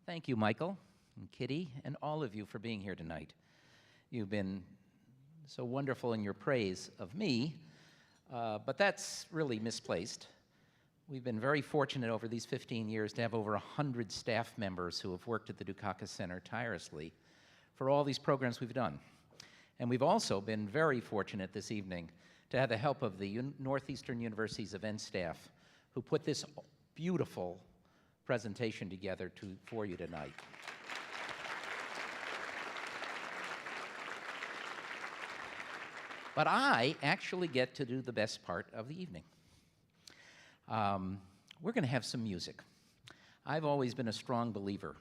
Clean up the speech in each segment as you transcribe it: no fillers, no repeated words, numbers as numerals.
Thank you, Michael and Kitty, and all of you for being here tonight. You've been so wonderful in your praise of me, but that's really misplaced. We've been very fortunate over these 15 years to have over 100 staff members who have worked at the Dukakis Center tirelessly for all these programs we've done. And we've also been very fortunate this evening to have the help of the Northeastern University's event staff who put this beautiful presentation together for you tonight. But I actually get to do the best part of the evening. We're going to have some music. I've always been a strong believer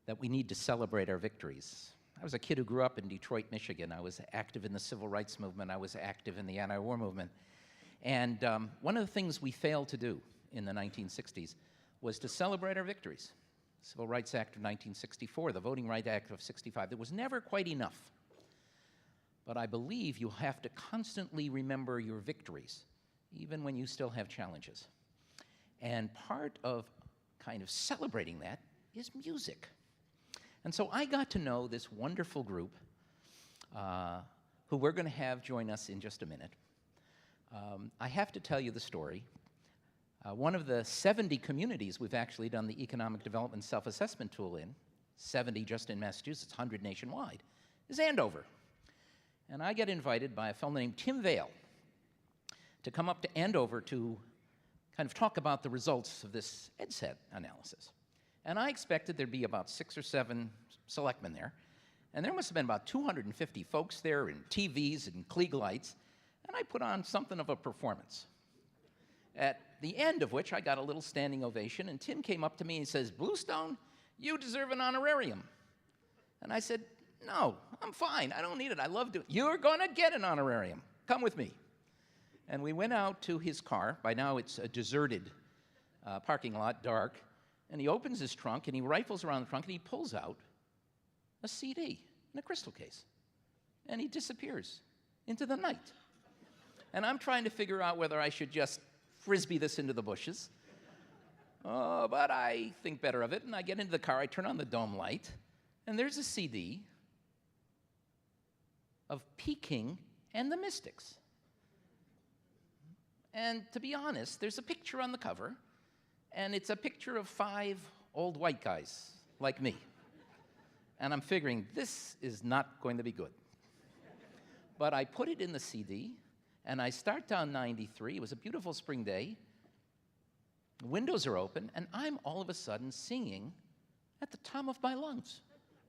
that we need to celebrate our victories. I was a kid who grew up in Detroit, Michigan. I was active in the civil rights movement. I was active in the anti-war movement. And one of the things we failed to do in the 1960s was to celebrate our victories. Civil Rights Act of 1964, the Voting Rights Act of 65. There was never quite enough. But I believe you have to constantly remember your victories, even when you still have challenges. And part of kind of celebrating that is music. And so I got to know this wonderful group who we're going to have join us in just a minute. I have to tell you the story. One of the 70 communities we've actually done the Economic Development Self-Assessment Tool in, 70 just in Massachusetts, 100 nationwide, is Andover. And I get invited by a fellow named Tim Vail to come up to Andover to kind of talk about the results of this EdSet analysis. And I expected there'd be about 6 or 7 selectmen there, and there must have been about 250 folks there and TVs and Klieg lights, and I put on something of a performance. At the end of which I got a little standing ovation, and Tim came up to me and says, "Bluestone, you deserve an honorarium." And I said, "No, I'm fine. I don't need it. I love doing it." "You're going to get an honorarium. Come with me." And we went out to his car. By now it's a deserted parking lot, dark. And he opens his trunk, and he rifles around the trunk, and he pulls out a CD in a crystal case. And he disappears into the night. And I'm trying to figure out whether I should just Frisbee this into the bushes. But I think better of it, and I get into the car, I turn on the dome light, and there's a CD of Peking and the Mystics. And to be honest, there's a picture on the cover, and it's a picture of 5 old white guys like me. And I'm figuring, this is not going to be good. But I put it in the CD, and I start down 93. It was a beautiful spring day. The windows are open, and I'm all of a sudden singing at the top of my lungs,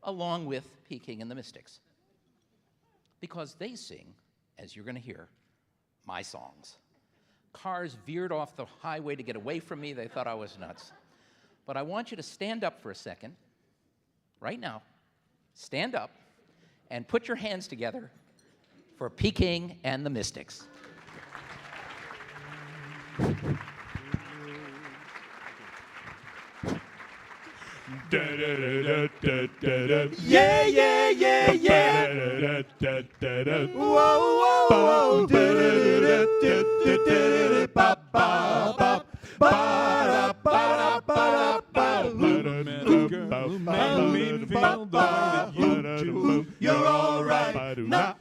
along with Peking and the Mystics. Because they sing, as you're going to hear, my songs. Cars veered off the highway to get away from me. They thought I was nuts. But I want you to stand up for a second, right now. Stand up and put your hands together for Peking and the Mystics. Yeah, yeah, yeah, yeah. Whoa, whoa, you're all right now.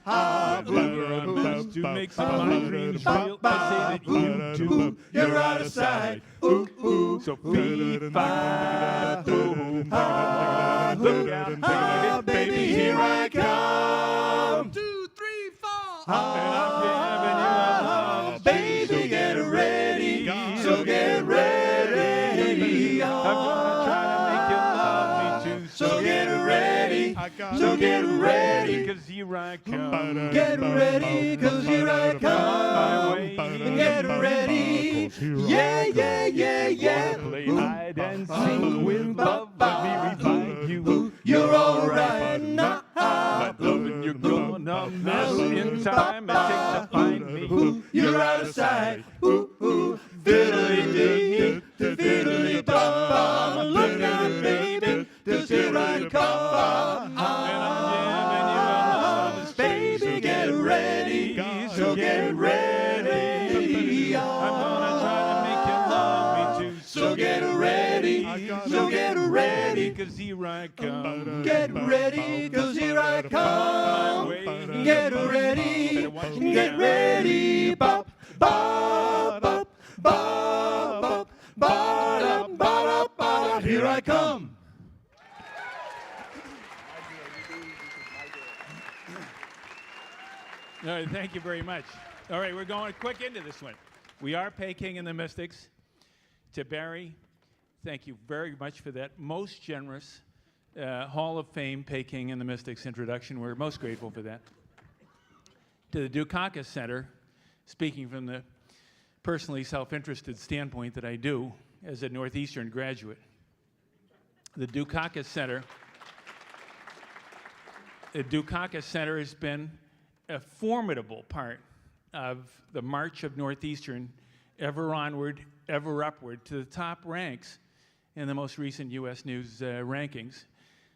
To make some of my dreams real, I say that you too, you're out of sight. Ooh, ooh, so look out, baby, here I come. 2, 3, 4. And I'm giving you a love, baby, so get ready, so get ready. I'm gonna try to make you love me too, so get ready, so get ready, 'cause here I come. Get ready, 'cause here I come. Get ready, yeah, yeah, yeah, yeah. Play hide and seek with love, let me revive you. You're all right now. My loving you're gonna miss in time. It takes to find me. You're out of sight. Ooh, ooh, fiddly-dee, fiddly-bum. Look out, baby, 'cause here I come. And I'm giving you a love, baby, get ready, so get ready. I'm gonna try to make you love me too, so get ready, so get ready. 'cause here I come. Get ready, 'cause here I come. Get ready, get ready. Bop, bop, bop, bop, bop, bop, bop, bop. Here I come. All right, thank you very much. All right, we're going quick into this one. We are Peking and the Mystics. To Barry, thank you very much for that most generous Hall of Fame Peking and the Mystics introduction. We're most grateful for that. To the Dukakis Center, speaking from the personally self-interested standpoint that I do as a Northeastern graduate. The Dukakis Center has been a formidable part of the march of Northeastern ever onward, ever upward to the top ranks in the most recent U.S. News rankings.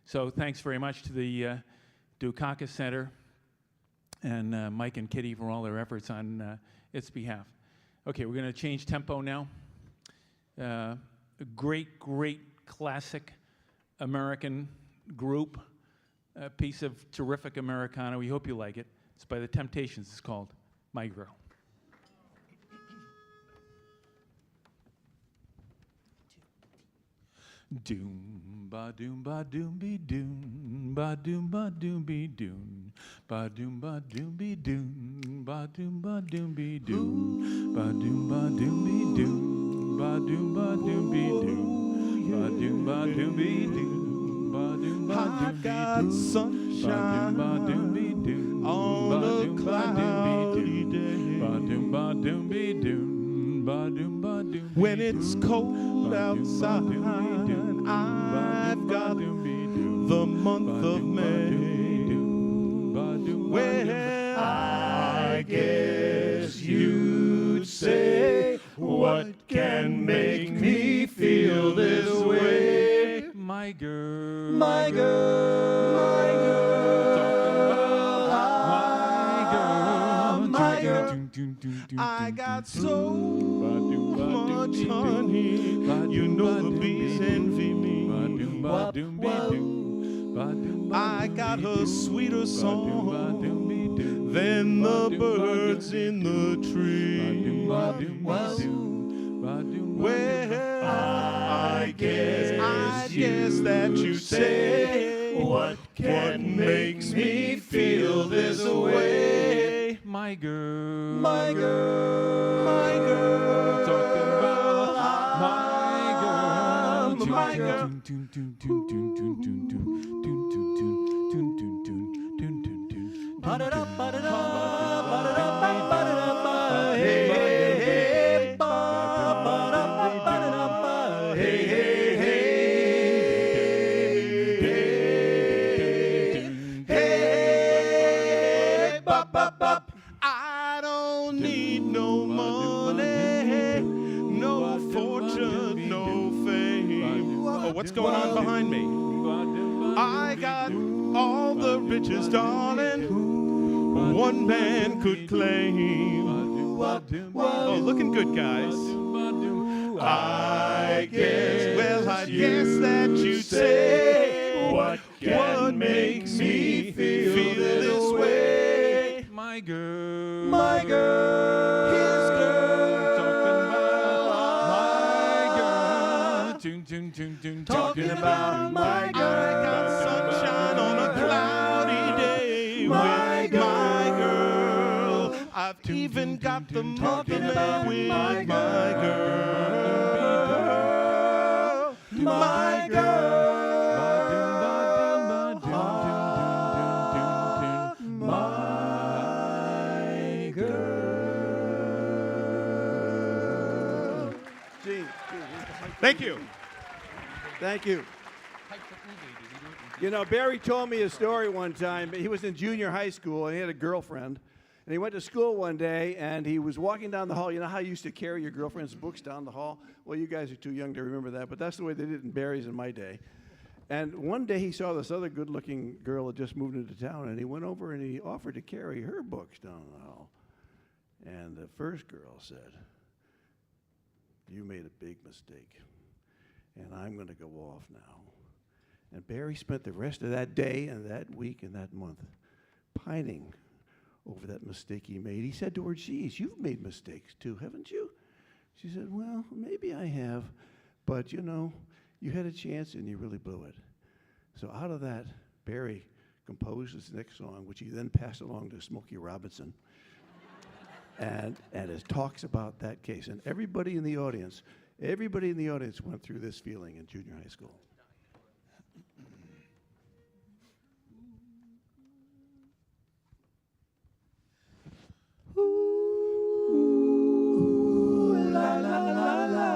So thanks very much to the Dukakis Center and Mike and Kitty for all their efforts on its behalf. Okay, we're going to change tempo now. A great, great classic American group, a piece of terrific Americana. We hope you like it. It's by the Temptations. It's called My Girl. Doom ba doom ba doom be doom ba doom be doom ba doom be doom ba doom be doom ba doom be doom ba doom be doom ba doom be doom ba doom I got sunshine on a cloudy day. When it's cold outside, I've got the month of May. Well, I guess you'd say, what can make me feel this way? My girl, My girl, my girl, my girl. I got so much honey, you know the bees envy me. I got a sweeter song than the birds in the tree. Well, I guess that you say, what makes me feel this way? my girl, My girl, my girl, talking about my girl. I don't need no money, no fortune, no fame. Oh, what's going on behind me? I got all the riches, darling, one man could claim. Oh, looking good, guys. I guess that you say, what makes me feel this way? my girl, My girl, his girl, talking about my girl. I got sunshine on a cloudy day. My girl, I've even got the mother man with my girl. My girl. Thank you. Thank you. You know, Barry told me a story one time. He was in junior high school, and he had a girlfriend. And he went to school one day, and he was walking down the hall. You know how you used to carry your girlfriend's books down the hall? Well, you guys are too young to remember that, but that's the way they did it in Barry's in my day. And one day he saw this other good-looking girl that just moved into town, and he went over and he offered to carry her books down the hall. And the first girl said, "You made a big mistake, and I'm going to go off now. And Barry spent the rest of that day and that week and that month pining over that mistake he made. He said to her, geez, you've made mistakes too, haven't you? She said, well, maybe I have, but you know, you had a chance and you really blew it. So out of that, Barry composed his next song, which he then passed along to Smokey Robinson. and it talks about that case. And everybody in the audience went through this feeling in junior high school. Ooh, la la la la.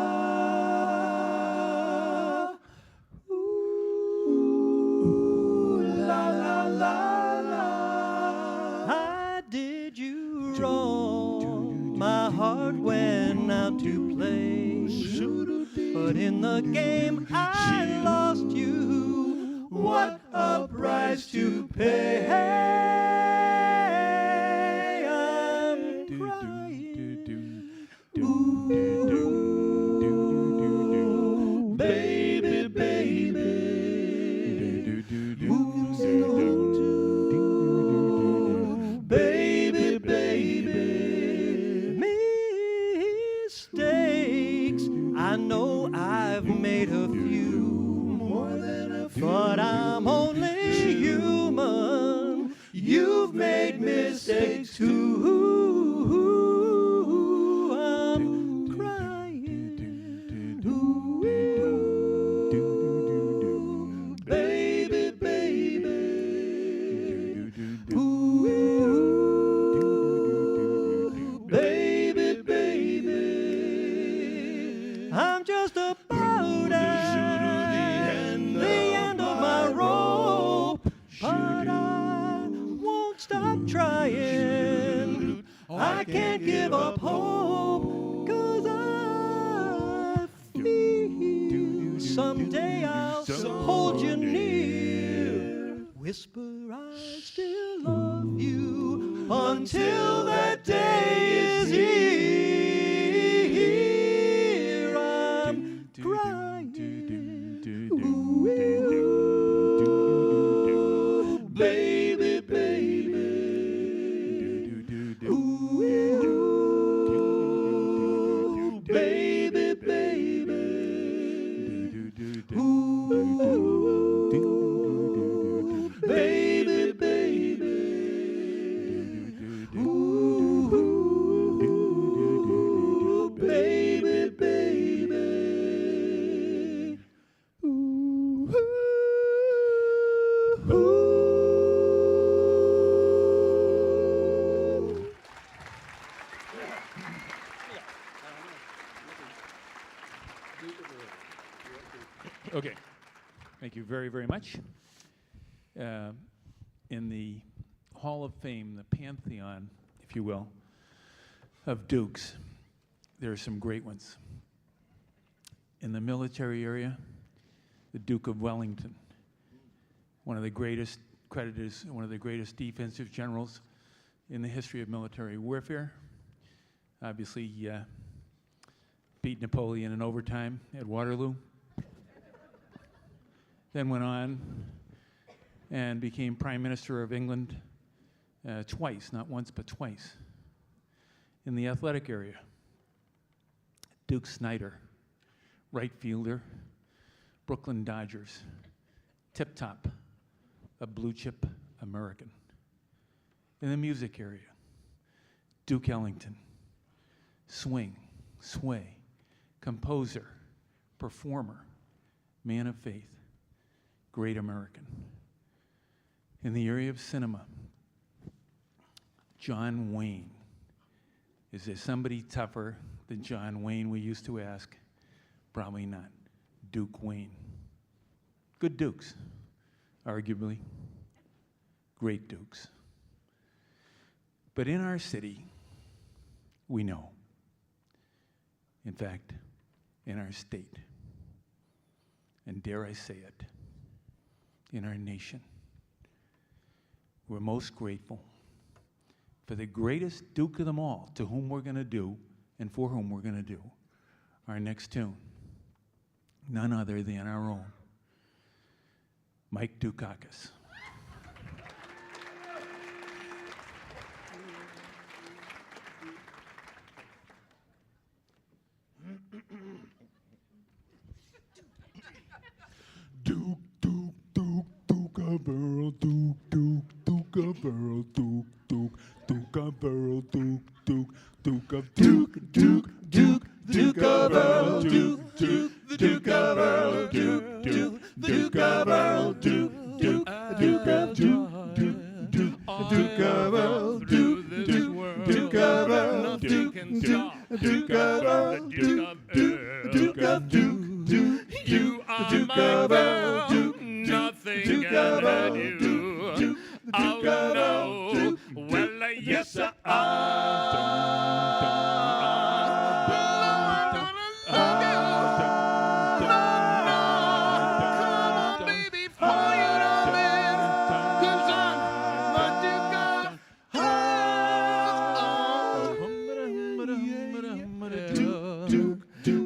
Ooh, la la la la. I did you wrong. My heart went out to play. But in the game I lost you. What a price to pay. I'm crying. Ooh, baby, baby. Ooh, baby, baby. Mistakes, I know I've made a few, more than a few, but I'm only human. You've made mistakes too. I'm crying. Ooh, baby, baby. Ooh, baby, baby. I'm just about at the end of my rope, but I won't stop trying. I can't give up hope, 'cause I feel someday I'll hold you near. Whisper I still love you until that day is here. I'm crying. Ooh, baby, baby. Ooh, baby, baby. Ooh, baby, baby. Ooh, baby, baby. Ooh, Okay. Thank you very, very much. In the Hall of Fame, the pantheon, if you will, of Dukes, there are some great ones. In the military area, the Duke of Wellington, one of the greatest creditors, one of the greatest defensive generals in the history of military warfare. Obviously, beat Napoleon in overtime at Waterloo. Then went on and became Prime Minister of England twice, not once, but twice. In the athletic area, Duke Snyder, right fielder, Brooklyn Dodgers, tip-top, a blue-chip American. In the music area, Duke Ellington, swing, sway, composer, performer, man of faith, great American. In the area of cinema, John Wayne. Is there somebody tougher than John Wayne, we used to ask? Probably not. Duke Wayne. Good Dukes, arguably. Great Dukes. But in our city, we know. In fact, in our state, and dare I say it, in our nation, we're most grateful for the greatest Duke of them all, to whom we're going to do, and for whom we're going to do, our next tune. None other than our own Mike Dukakis. Duke, Duke, Duke, Duke, barrel, Duke, Duke, Duke, barrel, Duke, Duke, Duke, barrel, Duke, Duke, Duke, Duke, Duke, Duke, Duke, barrel, Duke, Duke, Duke, barrel, Duke, Duke, Duke, barrel, Duke, Duke, Duke, Duke, Duke, Duke, barrel, Duke, Duke, Duke, barrel, Duke, Duke, barrel, Duke, Duke, Duke, You are my girl, nothing can hurt you. Oh no, well yes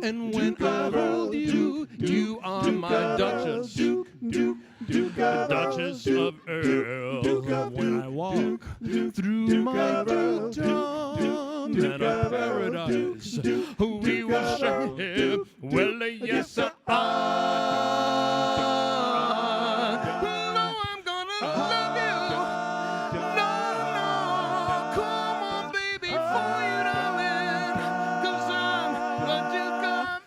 and when I hold you, you are my Duchess, the Duchess of Earl. When I walk through my kingdom and a paradise, we will share. Well, yes, no, I'm gonna love you. No, come on, baby, for you, darling, 'cause I'm the Duke of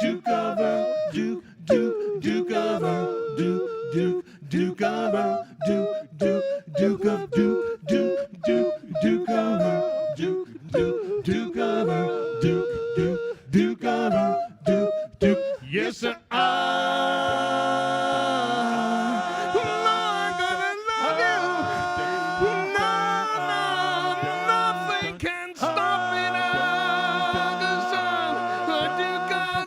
Duke of Earl, Duke, Duke, Duke of Earl, Duke, Duke, Duke of Earl, Duke, Duke, Duke of Duke, Duke, Duke, Duke of Earl, Duke, Duke, Duke of Earl, Duke, Duke, Duke of Earl, Duke, Duke. yes, I'm gonna love you. No, nothing can stop me now, 'cause I'm the Duke of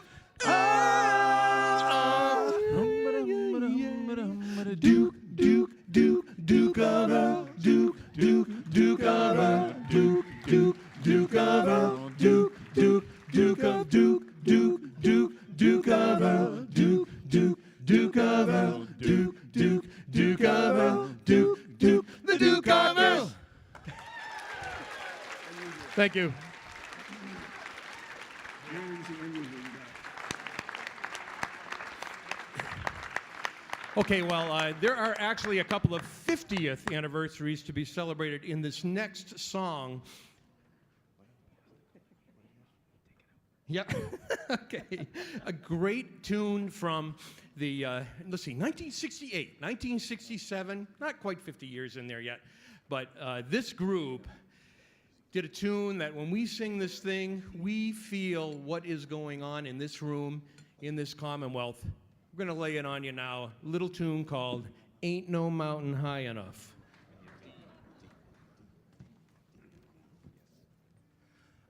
Duke, Duke, Duke, Duke of Earl, Duke, Duke, Duke of Earl, Duke, Duke, Duke of Earl, Duke, Duke, Duke of Duke, Duke, Duke, Duke of Earl, Duke, Duke, Duke of Earl, Duke, Duke, Duke of Earl, Duke, Duke, the Duke of Earl. Thank you. Okay, well, there are actually a couple of 50th anniversaries to be celebrated in this next song. Yeah, okay. A great tune from the, let's see, 1968, 1967, not quite 50 years in there yet, but this group did a tune that when we sing this thing, we feel what is going on in this room, in this Commonwealth. We're going to lay it on you now. A little tune called Ain't No Mountain High Enough.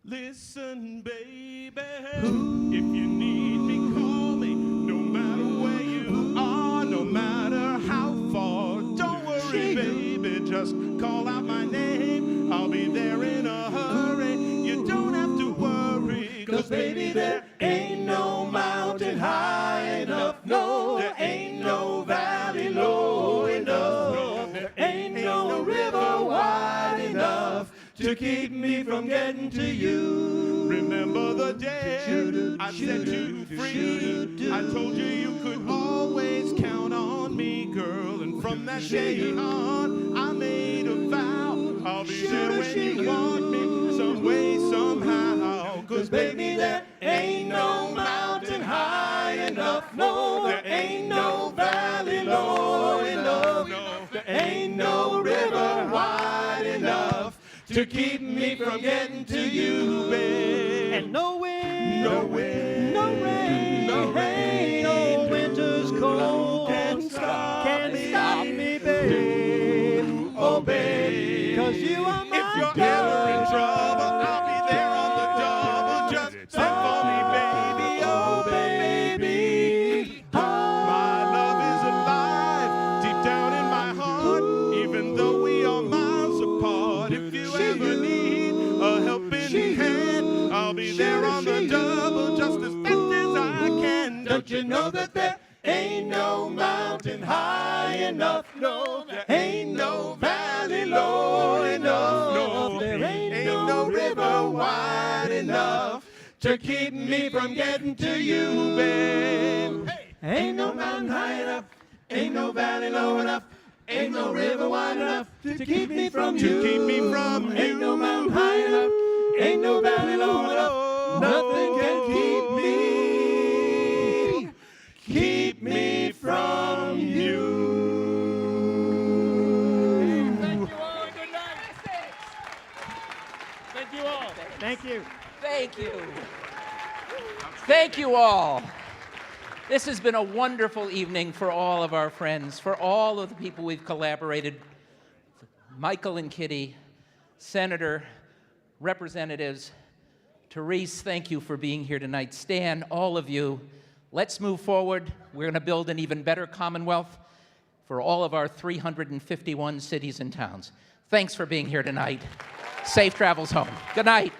Listen, baby, if you need me, call me. No matter where you are, no matter how far. Don't worry, baby, just call out my name. I'll be there in a hurry. You don't have to worry, 'cause baby, there ain't no mountain high enough. No, there ain't no valley low enough. No, there ain't no river wide enough to keep me from getting to you. Remember the day I set you free. I told you you could always count on me, girl. And from that day on, I made a vow. I'll be there when you want me, some way, somehow. 'Cause baby, there ain't no mountain high enough. No, there ain't no valley low enough. No, there ain't no river wide enough to keep me from getting to you, babe. And no wind, no wind, no rain, no rain, no winter's cold can stop me, babe. Oh, babe, 'Cause you are my if you're ever in trouble, I'll be there on the double. Just send for me, baby. Oh, baby. My love is alive deep down in my heart, even though we are miles apart. If you ever need a helping hand, I'll I'll be there on the double just as fast as I can. Don't you know that there ain't no mountain high enough? No, there ain't no valley low enough. No, There ain't no river wide enough to keep me from getting to you, babe. Ain't no mountain high enough, ain't no valley low enough, ain't no river wide enough to keep me from you. keep me from Ain't you. no mountain high enough, ain't no valley low enough. Nothing can keep me from you. Thank you all. Good night. Thank you all. Thank you. Thank you. Thank you all. This has been a wonderful evening for all of our friends, for all of the people we've collaborated. Michael and Kitty, Senator, representatives, Therese, thank you for being here tonight. Stan, all of you, let's move forward. We're going to build an even better Commonwealth for all of our 351 cities and towns. Thanks for being here tonight. Safe travels home. Good night.